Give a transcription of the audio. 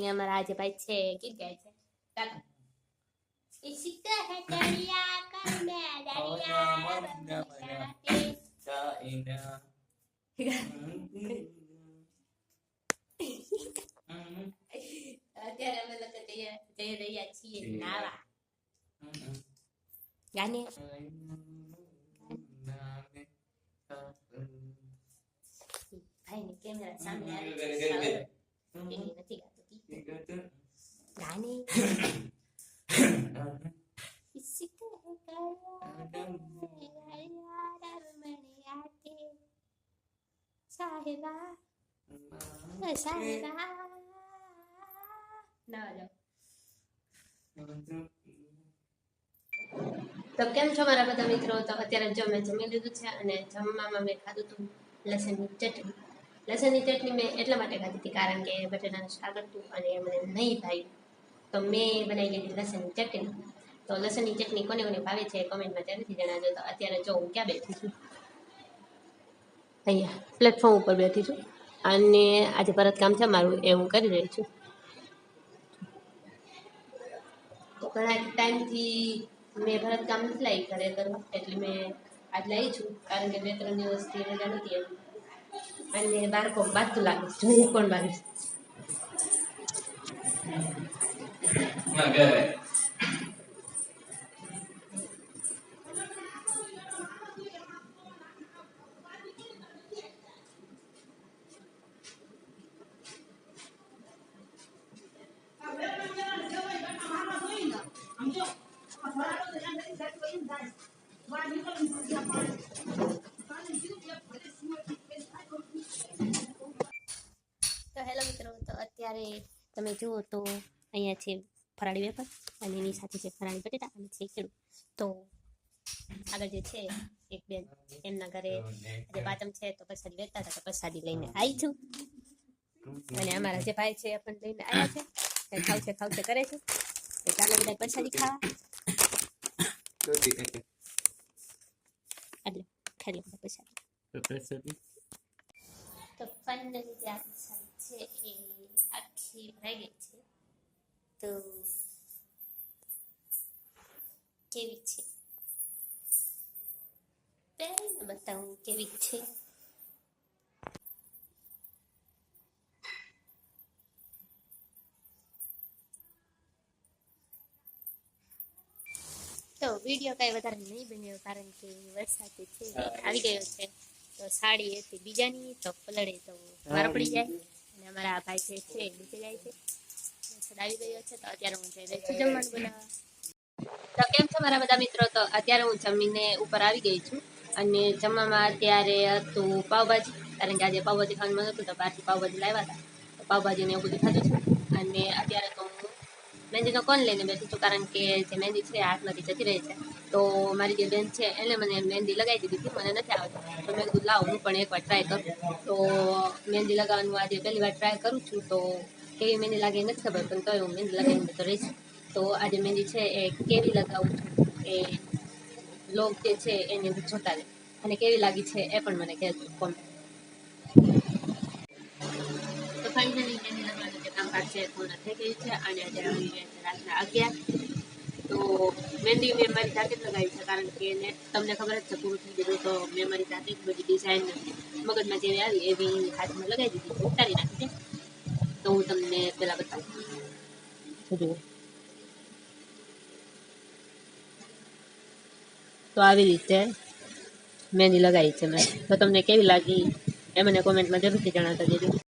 અને અમારા આજે ભાઈ છે ગીત ગાય છે કાકા इश्क है दरिया कर मैं दरिया અત્યારે અમે લોકો જઈ રહ્યા છીએ નાવા ગાને ભાઈ ને કેમેરા સામે આવી નથી ગાતો ગાને इश्क है साहिबा साहिबा ના લો તો કેમ છો મારા બધા મિત્રો તો અત્યારે જો મેં જમી લીધું છે અને જમવામાં મેં ખાધું હતું લસણની ચટણી મેં એટલા માટે ખાધી હતી કારણ કે બટેટાનું શાક હતું અને મને નહીં ભાવ્યું તો મેં બનાવી લીધી લસણની ચટણી તો લસણની ચટણી કોને કોને ભાવે છે કોમેન્ટમાં જરૂરથી જણાવજો તો અત્યારે જો હું ક્યાં બેઠી છું અહીંયા પ્લેટફોર્મ ઉપર બેઠી છું અને આજે ભરત કામ છે મારું એ હું કરી રહી છું તો ઘણા ટાઈમથી મેં ભરત કામ નથી લાવી ઘરે કરવા એટલે મેં આજ લાવી છું કારણ કે 2-3 દિવસથી રજા નથી એમ અને બાળકો બાજતું લાગે જોઈએ કોણ બાજુ તો હેલો મિત્રો તો અત્યારે તમે જુઓ તો અહીંયા છે ફરાળી વેફર અને એની સાથે છે ફરાળી બટેટા અને છે ખેડૂત તો આગળ જે છે એક બેન એમના ઘરે જે પાચમ છે તો પ્રસાદી વેચતા હતા તો પ્રસાદી લઈને આવી છું અને અમારા જે ભાઈ છે એ પણ લઈને આવ્યા છે ખાવશે કરે છે તો ચાલો બધા પ્રસાદી ખાવા એટલે ખાઈ લો પ્રસાદી તો ફાઇનલી જે પ્રસાદી છે એ આખી ભરાઈ ગઈ છે તો કેવી છે પહેરીને બતાવું કેવી છે તો વિડીયો કઈ વધારે નહીં બન્યો કારણ કે વરસાદ છે આવી ગયો છે તો સાડી હતી બીજાની તો પલળે તો વાર પડી જાય અને અમારા ભાઈ છે નીચે જાય છે વરસાદ આવી ગયો છે તો અત્યારે હું જઈ રહી છું જમવાનું બનાવવા તો કેમ છો મારા બધા મિત્રો તો અત્યારે હું જમીને ઉપર આવી ગઈ છું અને જમવામાં અત્યારે હતું પાવભાજી કારણ કે આજે પાવભાજી ખાવાનું મન હતું તો બહારથી પાવભાજી લાવ્યા હતા તો પાવભાજી ને એવું બધું ખાધું છે અને અત્યારે તો હું મહેંદીનો કોન લઈને બેઠી છું કારણ કે જે મહેંદી છે હાથમાંથી જતી રહી છે તો મારી જે બેન છે એને મને મહેંદી લગાવી દીધી હતી મને નથી આવતી તો મેં કીધું લાવ હું પણ એકવાર ટ્રાય કરું તો મહેંદી લગાવવાનું આજે પહેલી વાર ટ્રાય કરું છું તો કેવી મહેંદી લાગે નથી ખબર પણ તોય હું મહેંદી લગાવીને તો રહીશ તો આજે મહેંદી છે એ કેવી લગાવું છું એ લોગ જે છે એને જોતા રહે અને કેવી લાગી છે એ પણ મને કહેજો કોમેન્ટ તો ફાઇનલી મહેંદી લગાવવાનું જે કામકાજ છે પૂર્ણ થઈ ગયું છે અને અત્યારે આવી ગયા છે રાતના 11 તો મહેંદી મેં મારી જાતે જ લગાવી છે કારણ કે તમને ખબર જ છે પૂરું થઈ ગયું તો મેં મારી જાતે જ બધી ડિઝાઇન મગજમાં જેવી આવી એવી હાથમાં લગાવી દીધી ઉતારી નાખી છે તો હું તમને પહેલાં બતાવું જુઓ તો આવી રીતે મહેંદી લગાવી છે મેં તો તમને કેવી લાગી એ મને કોમેન્ટમાં જરૂરથી જણાવતા દેજો